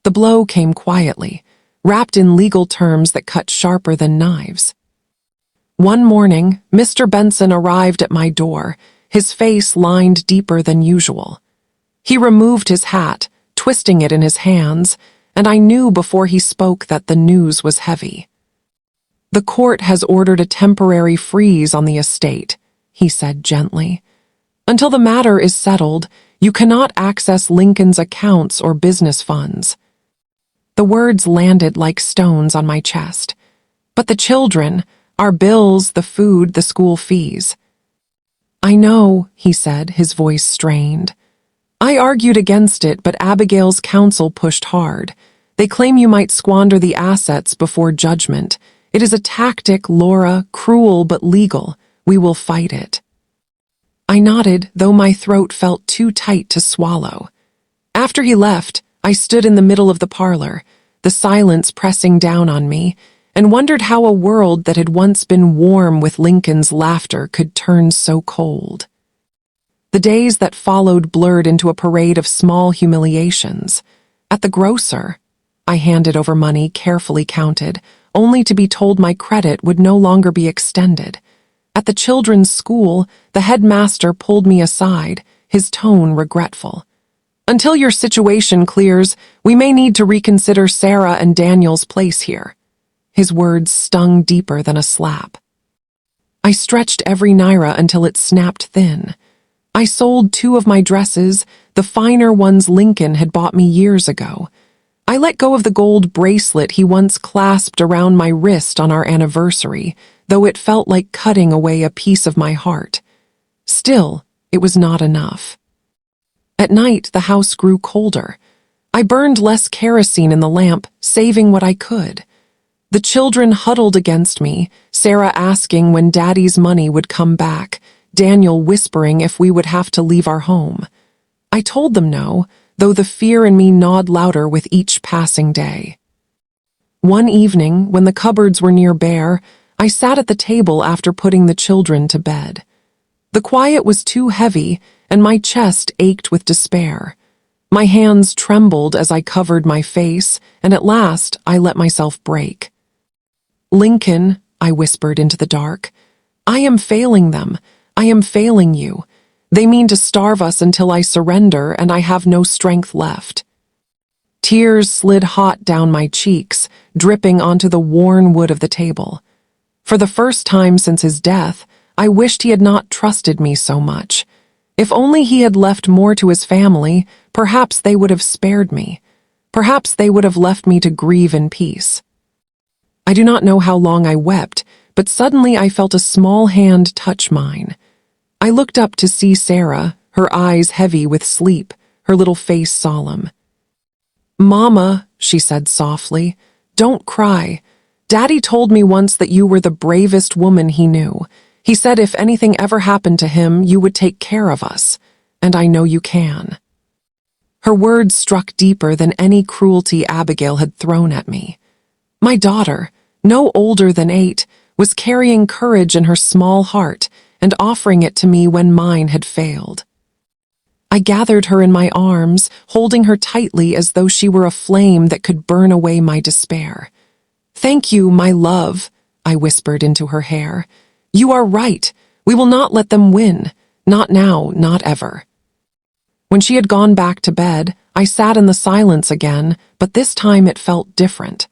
The blow came quietly, wrapped in legal terms that cut sharper than knives. One morning, Mr. Benson arrived at my door, his face lined deeper than usual. He removed his hat, twisting it in his hands, and I knew before he spoke that the news was heavy. "The court has ordered a temporary freeze on the estate," he said gently. "Until the matter is settled, you cannot access Lincoln's accounts or business funds." The words landed like stones on my chest. "But the children, our bills, the food, the school fees." "I know," he said, his voice strained. "I argued against it, but Abigail's counsel pushed hard. They claim you might squander the assets before judgment. It is a tactic, Laura, cruel but legal. We will fight it." I nodded, though my throat felt too tight to swallow. After he left, I stood in the middle of the parlor, the silence pressing down on me, and wondered how a world that had once been warm with Lincoln's laughter could turn so cold. The days that followed blurred into a parade of small humiliations. At the grocer, I handed over money carefully counted, only to be told my credit would no longer be extended. At the children's school, the headmaster pulled me aside, his tone regretful. "Until your situation clears, we may need to reconsider Sarah and Daniel's place here." His words stung deeper than a slap. I stretched every naira until it snapped thin. I sold 2 of my dresses, the finer ones Lincoln had bought me years ago. I let go of the gold bracelet he once clasped around my wrist on our anniversary, though it felt like cutting away a piece of my heart. Still, it was not enough. At night, the house grew colder. I burned less kerosene in the lamp, saving what I could. The children huddled against me, Sarah asking when Daddy's money would come back, Daniel whispering if we would have to leave our home. I told them no, though the fear in me gnawed louder with each passing day. One evening, when the cupboards were near bare, I sat at the table after putting the children to bed. The quiet was too heavy, and my chest ached with despair. My hands trembled as I covered my face, and at last I let myself break. "Lincoln," I whispered into the dark, "I am failing them. I am failing you. They mean to starve us until I surrender, and I have no strength left." Tears slid hot down my cheeks, dripping onto the worn wood of the table. For the first time since his death, I wished he had not trusted me so much. If only he had left more to his family, perhaps they would have spared me. Perhaps they would have left me to grieve in peace. I do not know how long I wept, but suddenly I felt a small hand touch mine. I looked up to see Sarah, her eyes heavy with sleep, her little face solemn. "Mama," she said softly, "don't cry. Daddy told me once that you were the bravest woman he knew. He said if anything ever happened to him, you would take care of us, and I know you can." Her words struck deeper than any cruelty Abigail had thrown at me. My daughter, no older than 8, was carrying courage in her small heart and offering it to me when mine had failed. I gathered her in my arms, holding her tightly as though she were a flame that could burn away my despair. "Thank you, my love," I whispered into her hair. "You are right. We will not let them win. Not now, not ever." When she had gone back to bed, I sat in the silence again, but this time it felt different.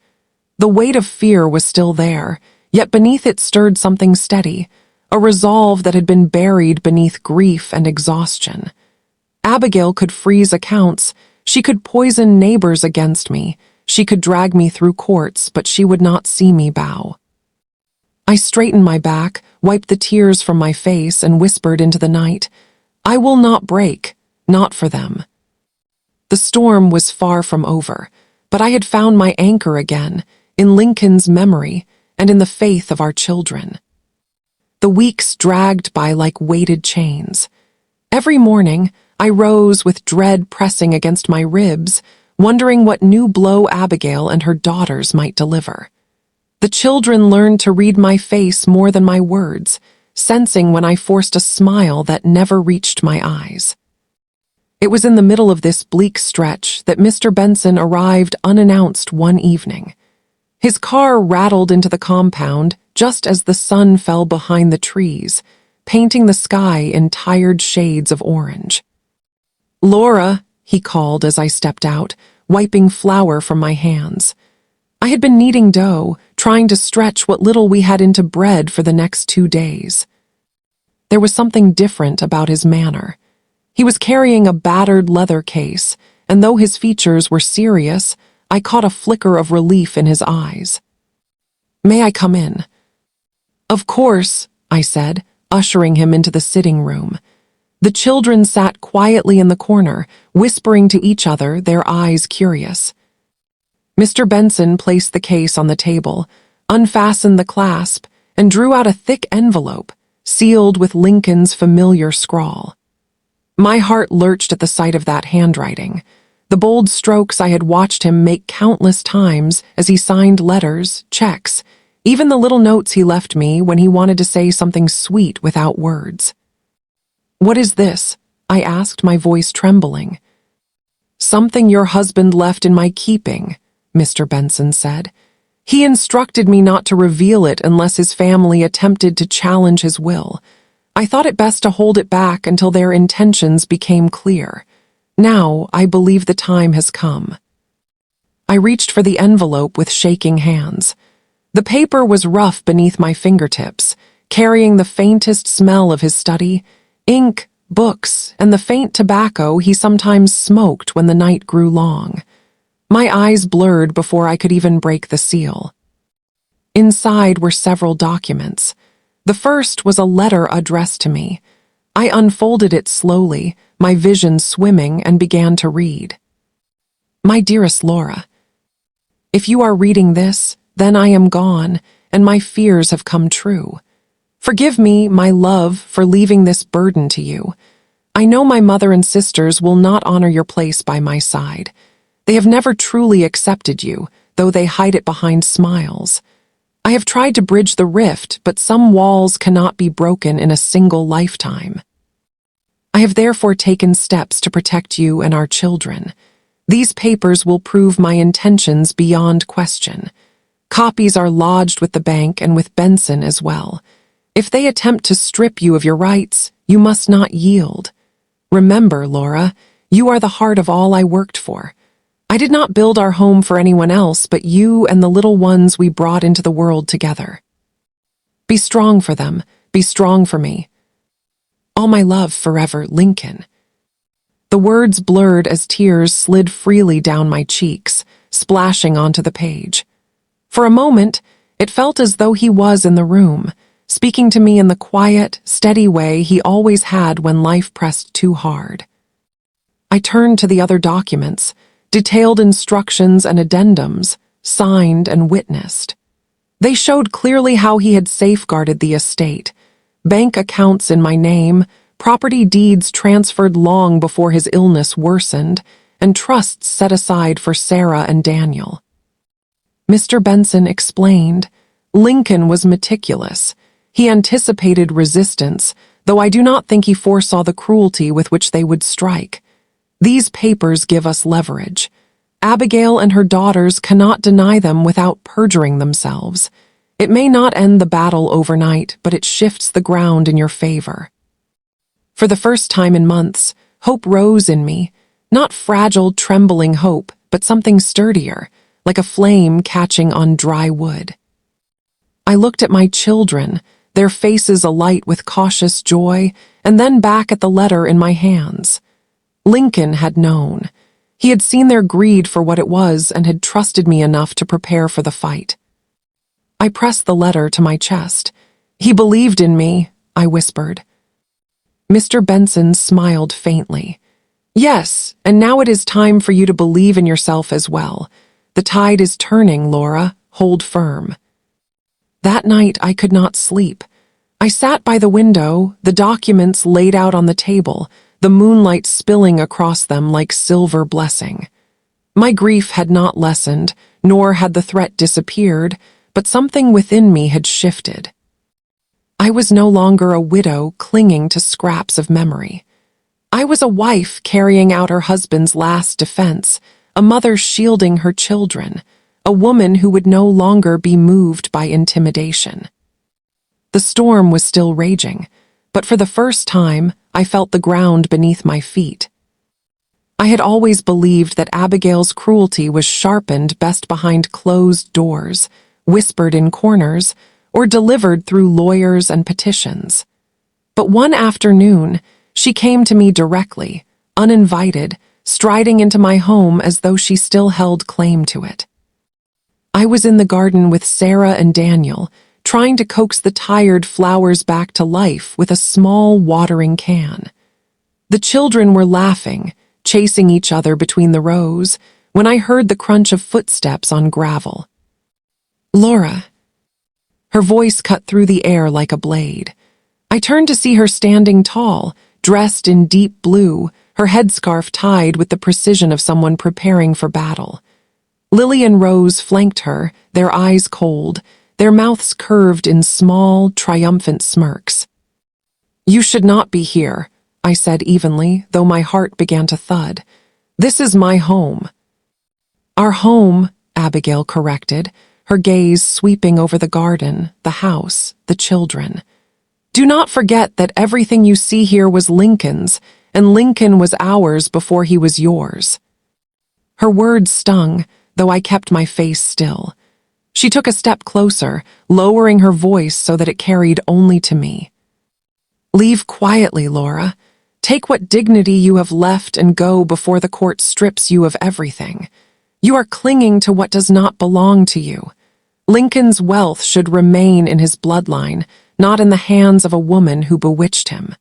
The weight of fear was still there, yet beneath it stirred something steady, a resolve that had been buried beneath grief and exhaustion. Abigail could freeze accounts, she could poison neighbors against me, she could drag me through courts, but she would not see me bow. I straightened my back, wiped the tears from my face, and whispered into the night, "I will not break, not for them." The storm was far from over, but I had found my anchor again, in Lincoln's memory and in the faith of our children. The weeks dragged by like weighted chains. Every morning, I rose with dread pressing against my ribs, wondering what new blow Abigail and her daughters might deliver. The children learned to read my face more than my words, sensing when I forced a smile that never reached my eyes. It was in the middle of this bleak stretch that Mr. Benson arrived unannounced one evening. His car rattled into the compound just as the sun fell behind the trees, painting the sky in tired shades of orange. "Laura," he called as I stepped out, wiping flour from my hands. I had been kneading dough, trying to stretch what little we had into bread for the next 2 days. There was something different about his manner. He was carrying a battered leather case, and though his features were serious, I caught a flicker of relief in his eyes. "May I come in?" "Of course," I said, ushering him into the sitting room. The children sat quietly in the corner, whispering to each other, their eyes curious. Mr. Benson placed the case on the table, unfastened the clasp, and drew out a thick envelope, sealed with Lincoln's familiar scrawl. My heart lurched at the sight of that handwriting, the bold strokes I had watched him make countless times as he signed letters, checks, even the little notes he left me when he wanted to say something sweet without words. "What is this?" I asked, my voice trembling. "Something your husband left in my keeping," Mr. Benson said. "He instructed me not to reveal it unless his family attempted to challenge his will. I thought it best to hold it back until their intentions became clear. Now I believe the time has come." I reached for the envelope with shaking hands. The paper was rough beneath my fingertips, carrying the faintest smell of his study, ink, books, and the faint tobacco he sometimes smoked when the night grew long. My eyes blurred before I could even break the seal. Inside were several documents. The first was a letter addressed to me. I unfolded it slowly, my vision swimming, and began to read. "My dearest Laura, if you are reading this, then I am gone, and my fears have come true. Forgive me, my love, for leaving this burden to you. I know my mother and sisters will not honor your place by my side. They have never truly accepted you, though they hide it behind smiles. I have tried to bridge the rift, but some walls cannot be broken in a single lifetime. I have therefore taken steps to protect you and our children. These papers will prove my intentions beyond question. Copies are lodged with the bank and with Benson as well. If they attempt to strip you of your rights, you must not yield. Remember, Laura, you are the heart of all I worked for. I did not build our home for anyone else but you and the little ones we brought into the world together. Be strong for them. Be strong for me. All my love forever, Lincoln." The words blurred as tears slid freely down my cheeks, splashing onto the page. For a moment, it felt as though he was in the room, speaking to me in the quiet, steady way he always had when life pressed too hard. I turned to the other documents, detailed instructions and addendums, signed and witnessed. They showed clearly how he had safeguarded the estate, bank accounts in my name, property deeds transferred long before his illness worsened, and trusts set aside for Sarah and Daniel. Mr. Benson explained, Lincoln was meticulous. He anticipated resistance, though I do not think he foresaw the cruelty with which they would strike. These papers give us leverage. Abigail and her daughters cannot deny them without perjuring themselves. It may not end the battle overnight, but it shifts the ground in your favor. For the first time in months, hope rose in me, not fragile, trembling hope, but something sturdier, like a flame catching on dry wood. I looked at my children, their faces alight with cautious joy, and then back at the letter in my hands. Lincoln had known. He had seen their greed for what it was and had trusted me enough to prepare for the fight. I pressed the letter to my chest. "He believed in me," I whispered. Mr. Benson smiled faintly. "Yes, and now it is time for you to believe in yourself as well. The tide is turning, Laura. Hold firm." That night I could not sleep. I sat by the window, the documents laid out on the table, the moonlight spilling across them like silver blessing. My grief had not lessened, nor had the threat disappeared, but something within me had shifted. I was no longer a widow clinging to scraps of memory. I was a wife carrying out her husband's last defense, a mother shielding her children, a woman who would no longer be moved by intimidation. The storm was still raging, but for the first time, I felt the ground beneath my feet. I had always believed that Abigail's cruelty was sharpened best behind closed doors, whispered in corners, or delivered through lawyers and petitions. But one afternoon, she came to me directly, uninvited, striding into my home as though she still held claim to it. I was in the garden with Sarah and Daniel, trying to coax the tired flowers back to life with a small watering can. The children were laughing, chasing each other between the rows, when I heard the crunch of footsteps on gravel. "Laura." Her voice cut through the air like a blade. I turned to see her standing tall, dressed in deep blue, her headscarf tied with the precision of someone preparing for battle. Lily and Rose flanked her, their eyes cold, their mouths curved in small, triumphant smirks. "You should not be here," I said evenly, though my heart began to thud. "This is my home." "Our home," Abigail corrected, her gaze sweeping over the garden, the house, the children. "Do not forget that everything you see here was Lincoln's, and Lincoln was ours before he was yours." Her words stung, though I kept my face still. She took a step closer, lowering her voice so that it carried only to me. "Leave quietly, Laura. Take what dignity you have left and go before the court strips you of everything. You are clinging to what does not belong to you. Lincoln's wealth should remain in his bloodline, not in the hands of a woman who bewitched him."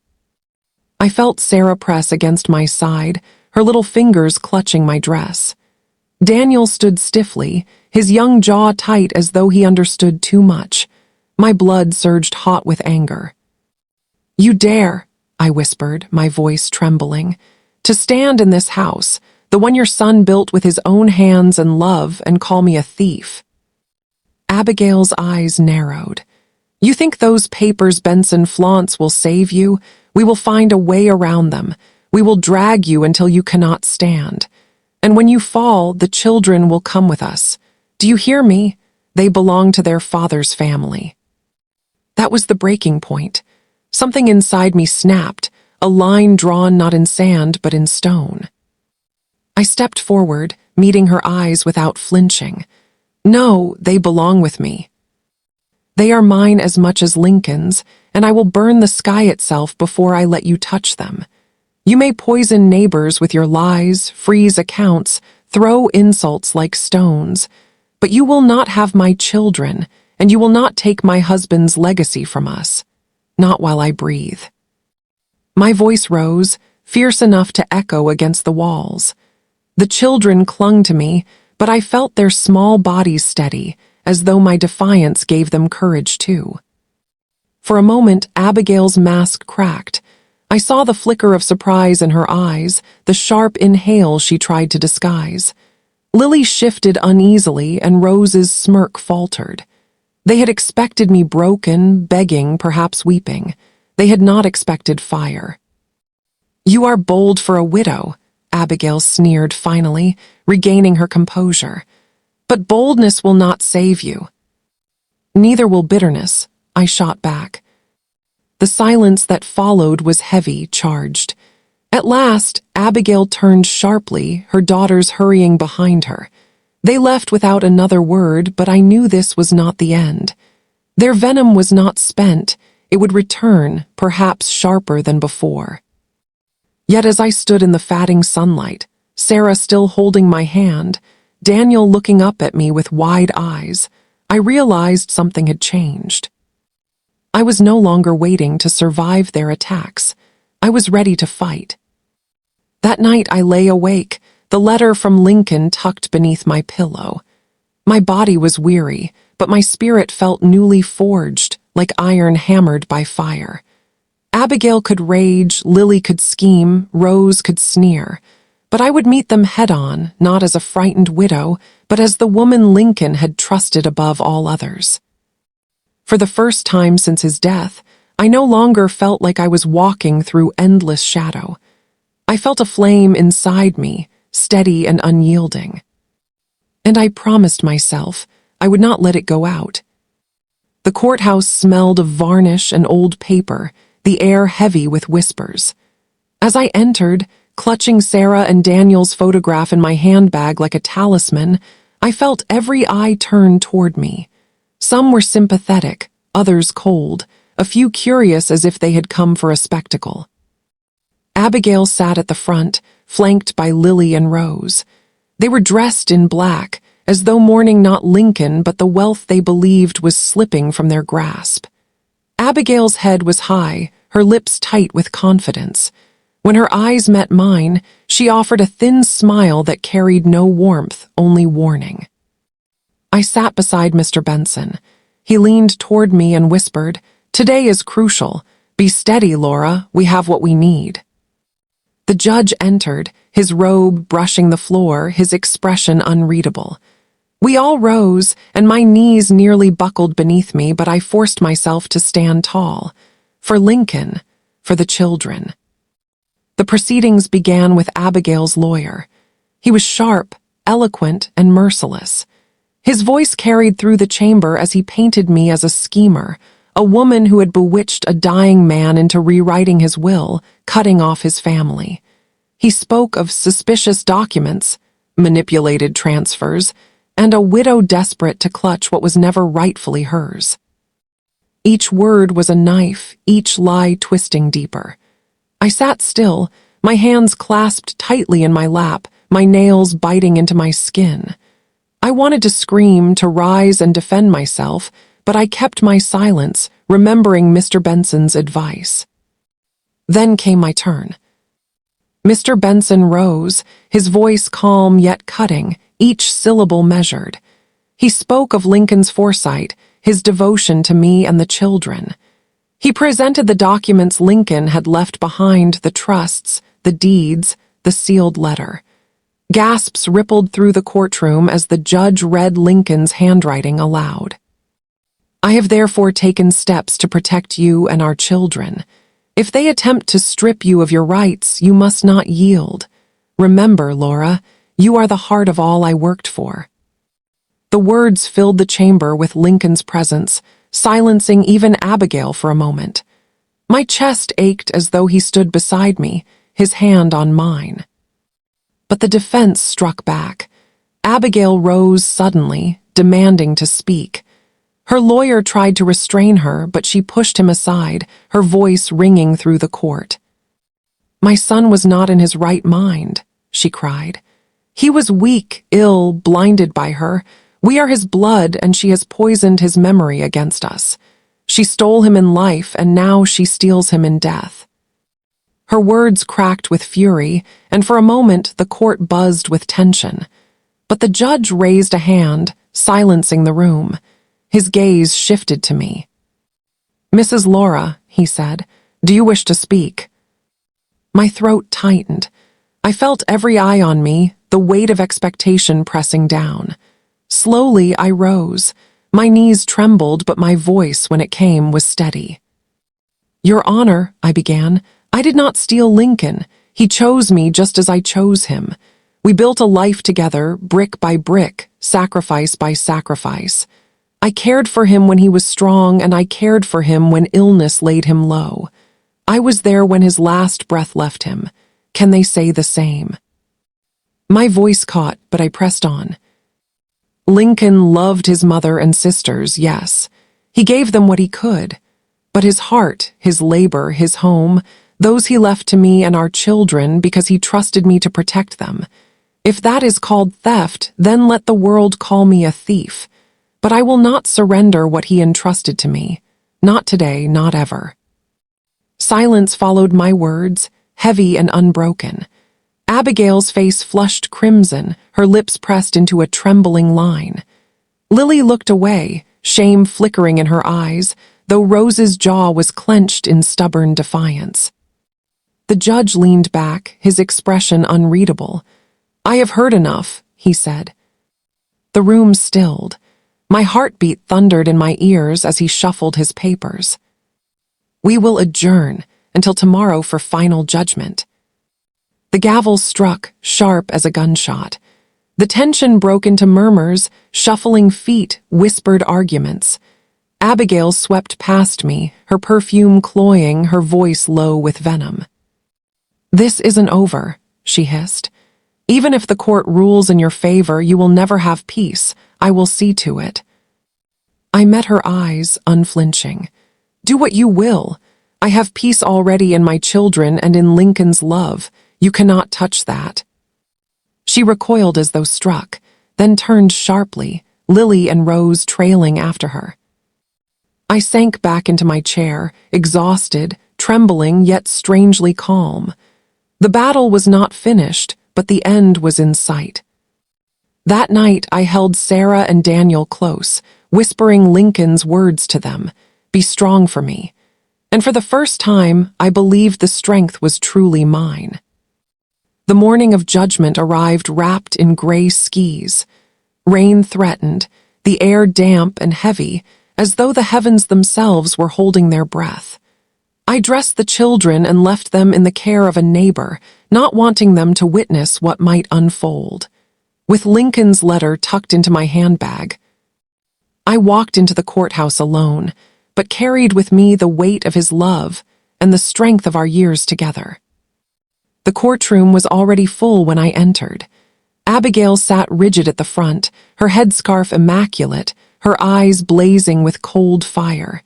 I felt Sarah press against my side, her little fingers clutching my dress. Daniel stood stiffly, his young jaw tight as though he understood too much. My blood surged hot with anger. "You dare," I whispered, my voice trembling, "to stand in this house, the one your son built with his own hands and love, and call me a thief." Abigail's eyes narrowed. "You think those papers Benson flaunts will save you? We will find a way around them. We will drag you until you cannot stand. And when you fall, the children will come with us. Do you hear me? They belong to their father's family." That was the breaking point. Something inside me snapped, a line drawn not in sand but in stone. I stepped forward, meeting her eyes without flinching. "No, they belong with me. They are mine as much as Lincoln's, and I will burn the sky itself before I let you touch them. You may poison neighbors with your lies, freeze accounts, throw insults like stones, but you will not have my children, and you will not take my husband's legacy from us. Not while I breathe." My voice rose, fierce enough to echo against the walls. The children clung to me, but I felt their small bodies steady, as though my defiance gave them courage too. For a moment, Abigail's mask cracked. I saw the flicker of surprise in her eyes, the sharp inhale she tried to disguise. Lily shifted uneasily, and Rose's smirk faltered. They had expected me broken, begging, perhaps weeping. They had not expected fire. "You are bold for a widow," Abigail sneered finally, regaining her composure. "But boldness will not save you." "Neither will bitterness," I shot back. The silence that followed was heavy, charged. At last, Abigail turned sharply, her daughters hurrying behind her. They left without another word, but I knew this was not the end. Their venom was not spent. It would return, perhaps sharper than before. Yet as I stood in the fatting sunlight, Sarah still holding my hand, Daniel looking up at me with wide eyes, I realized something had changed. I was no longer waiting to survive their attacks. I was ready to fight. That night I lay awake, the letter from Lincoln tucked beneath my pillow. My body was weary, but my spirit felt newly forged, like iron hammered by fire. Abigail could rage, Lily could scheme, Rose could sneer, but I would meet them head-on, not as a frightened widow, but as the woman Lincoln had trusted above all others. For the first time since his death, I no longer felt like I was walking through endless shadow. I felt a flame inside me, steady and unyielding. And I promised myself I would not let it go out. The courthouse smelled of varnish and old paper, the air heavy with whispers. As I entered, clutching Sarah and Daniel's photograph in my handbag like a talisman, I felt every eye turn toward me. Some were sympathetic, others cold, a few curious as if they had come for a spectacle. Abigail sat at the front, flanked by Lily and Rose. They were dressed in black, as though mourning not Lincoln but the wealth they believed was slipping from their grasp. Abigail's head was high, her lips tight with confidence. When her eyes met mine, she offered a thin smile that carried no warmth, only warning. I sat beside Mr. Benson. He leaned toward me and whispered, "Today is crucial. Be steady, Laura. We have what we need." The judge entered, his robe brushing the floor, his expression unreadable. We all rose, and my knees nearly buckled beneath me, but I forced myself to stand tall. For Lincoln, for the children. The proceedings began with Abigail's lawyer. He was sharp, eloquent, and merciless. His voice carried through the chamber as he painted me as a schemer, a woman who had bewitched a dying man into rewriting his will, cutting off his family. He spoke of suspicious documents, manipulated transfers, and a widow desperate to clutch what was never rightfully hers. Each word was a knife, each lie twisting deeper. I sat still, my hands clasped tightly in my lap, my nails biting into my skin. I wanted to scream, to rise and defend myself, but I kept my silence, remembering Mr. Benson's advice. Then came my turn. Mr. Benson rose, his voice calm yet cutting, each syllable measured. He spoke of Lincoln's foresight, his devotion to me and the children. He presented the documents Lincoln had left behind, the trusts, the deeds, the sealed letter. Gasps rippled through the courtroom as the judge read Lincoln's handwriting aloud. "I have therefore taken steps to protect you and our children. If they attempt to strip you of your rights, you must not yield. Remember, Laura, you are the heart of all I worked for." The words filled the chamber with Lincoln's presence, silencing even Abigail for a moment. My chest ached as though he stood beside me, his hand on mine. But the defense struck back. Abigail rose suddenly, demanding to speak. Her lawyer tried to restrain her, but she pushed him aside, her voice ringing through the court. "My son was not in his right mind," she cried. "He was weak, ill, blinded by her. We are his blood, and she has poisoned his memory against us. She stole him in life, and now she steals him in death." Her words cracked with fury, and for a moment the court buzzed with tension. But the judge raised a hand, silencing the room. His gaze shifted to me. "Mrs. Laura," he said, "do you wish to speak?" My throat tightened. I felt every eye on me, the weight of expectation pressing down. Slowly I rose. My knees trembled, but my voice, when it came, was steady. "Your Honor," I began, "I did not steal Lincoln. He chose me just as I chose him. We built a life together, brick by brick, sacrifice by sacrifice. I cared for him when he was strong, and I cared for him when illness laid him low. I was there when his last breath left him. Can they say the same?" My voice caught, but I pressed on. "Lincoln loved his mother and sisters, yes. He gave them what he could. But his heart, his labor, his home, those he left to me and our children because he trusted me to protect them. If that is called theft, then let the world call me a thief. But I will not surrender what he entrusted to me. Not today, not ever." Silence followed my words, heavy and unbroken. Abigail's face flushed crimson, her lips pressed into a trembling line. Lily looked away, shame flickering in her eyes, though Rose's jaw was clenched in stubborn defiance. The judge leaned back, his expression unreadable. "I have heard enough," he said. The room stilled. My heartbeat thundered in my ears as he shuffled his papers. "We will adjourn until tomorrow for final judgment." The gavel struck, sharp as a gunshot. The tension broke into murmurs, shuffling feet, whispered arguments. Abigail swept past me, her perfume cloying, her voice low with venom. "This isn't over," she hissed. "Even if the court rules in your favor, you will never have peace. I will see to it." I met her eyes, unflinching. "Do what you will. I have peace already in my children and in Lincoln's love. You cannot touch that." She recoiled as though struck, then turned sharply, Lily and Rose trailing after her. I sank back into my chair, exhausted, trembling yet strangely calm. The battle was not finished, but the end was in sight. That night I held Sarah and Daniel close, whispering Lincoln's words to them, "Be strong for me." And for the first time, I believed the strength was truly mine. The morning of judgment arrived wrapped in gray skis. Rain threatened, the air damp and heavy, as though the heavens themselves were holding their breath. I dressed the children and left them in the care of a neighbor, not wanting them to witness what might unfold. With Lincoln's letter tucked into my handbag, I walked into the courthouse alone, but carried with me the weight of his love and the strength of our years together. The courtroom was already full when I entered. Abigail sat rigid at the front, her headscarf immaculate, her eyes blazing with cold fire.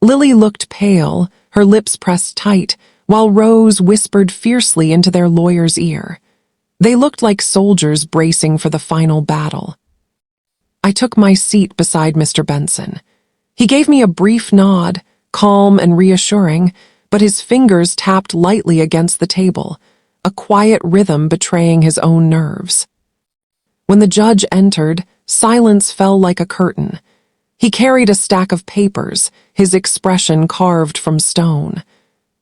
Lily looked pale, her lips pressed tight, while Rose whispered fiercely into their lawyer's ear. They looked like soldiers bracing for the final battle. I took my seat beside Mr. Benson. He gave me a brief nod, calm and reassuring, but his fingers tapped lightly against the table, a quiet rhythm betraying his own nerves. When the judge entered, silence fell like a curtain. He carried a stack of papers, his expression carved from stone.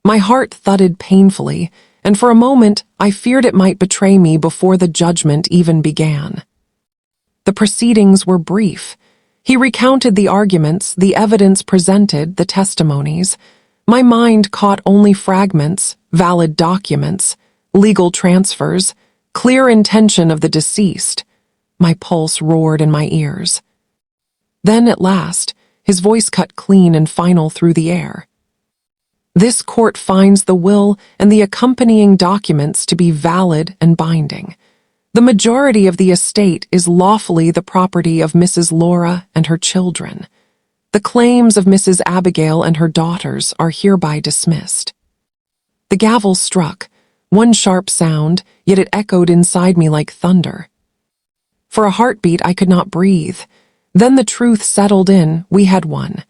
My heart thudded painfully, and for a moment I feared it might betray me before the judgment even began. The proceedings were brief. He recounted the arguments, the evidence presented, the testimonies. My mind caught only fragments, valid documents, legal transfers, clear intention of the deceased. My pulse roared in my ears. Then, at last, his voice cut clean and final through the air. "This court finds the will and the accompanying documents to be valid and binding. The majority of the estate is lawfully the property of Mrs. Laura and her children. The claims of Mrs. Abigail and her daughters are hereby dismissed." The gavel struck, one sharp sound, yet it echoed inside me like thunder. For a heartbeat I could not breathe. Then the truth settled in, we had won.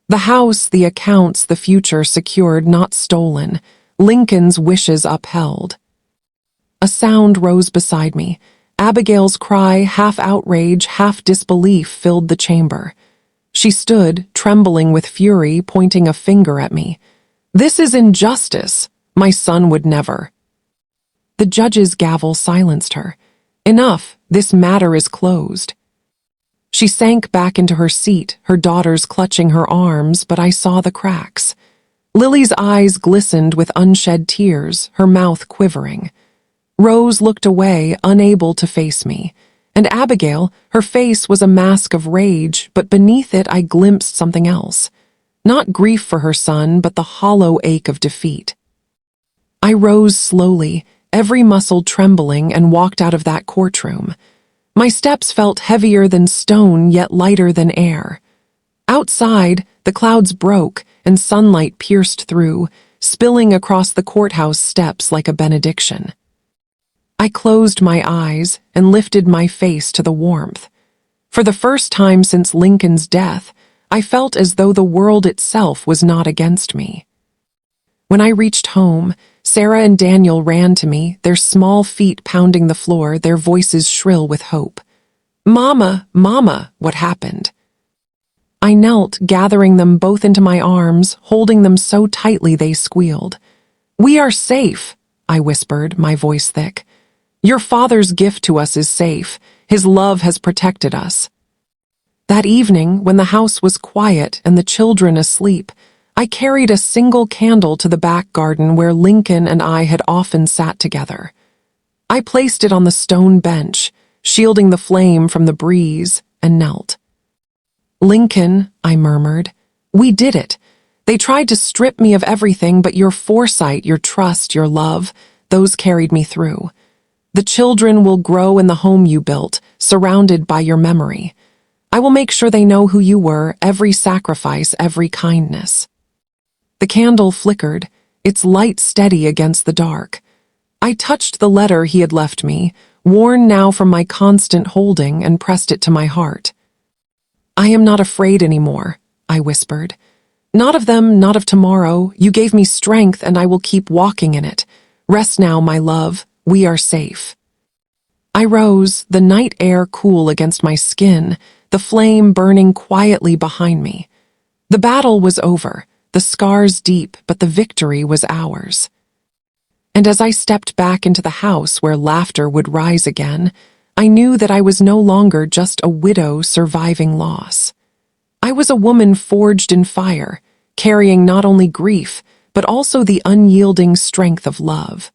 The house, the accounts, the future secured, not stolen. Lincoln's wishes upheld. A sound rose beside me. Abigail's cry, half outrage, half disbelief, filled the chamber. She stood, trembling with fury, pointing a finger at me. "This is injustice. My son would never." The judge's gavel silenced her. "Enough, this matter is closed." She sank back into her seat, her daughters clutching her arms, but I saw the cracks. Lily's eyes glistened with unshed tears, her mouth quivering. Rose looked away, unable to face me. And Abigail, her face was a mask of rage, but beneath it I glimpsed something else. Not grief for her son, but the hollow ache of defeat. I rose slowly, every muscle trembling, and walked out of that courtroom. My steps felt heavier than stone, yet lighter than air. Outside, the clouds broke, and sunlight pierced through, spilling across the courthouse steps like a benediction. I closed my eyes and lifted my face to the warmth. For the first time since Lincoln's death, I felt as though the world itself was not against me. When I reached home, Sarah and Daniel ran to me, their small feet pounding the floor, their voices shrill with hope. "Mama, Mama, what happened?" I knelt, gathering them both into my arms, holding them so tightly they squealed. "We are safe," I whispered, my voice thick. "Your father's gift to us is safe. His love has protected us." That evening, when the house was quiet and the children asleep, I carried a single candle to the back garden where Lincoln and I had often sat together. I placed it on the stone bench, shielding the flame from the breeze, and knelt. "Lincoln," I murmured, "we did it. They tried to strip me of everything, but your foresight, your trust, your love, those carried me through. The children will grow in the home you built, surrounded by your memory. I will make sure they know who you were, every sacrifice, every kindness." The candle flickered, its light steady against the dark. I touched the letter he had left me, worn now from my constant holding, and pressed it to my heart. "I am not afraid anymore," I whispered. "Not of them, not of tomorrow. You gave me strength, and I will keep walking in it. Rest now, my love. We are safe." I rose, the night air cool against my skin, the flame burning quietly behind me. The battle was over, the scars deep, but the victory was ours. And as I stepped back into the house where laughter would rise again, I knew that I was no longer just a widow surviving loss. I was a woman forged in fire, carrying not only grief, but also the unyielding strength of love.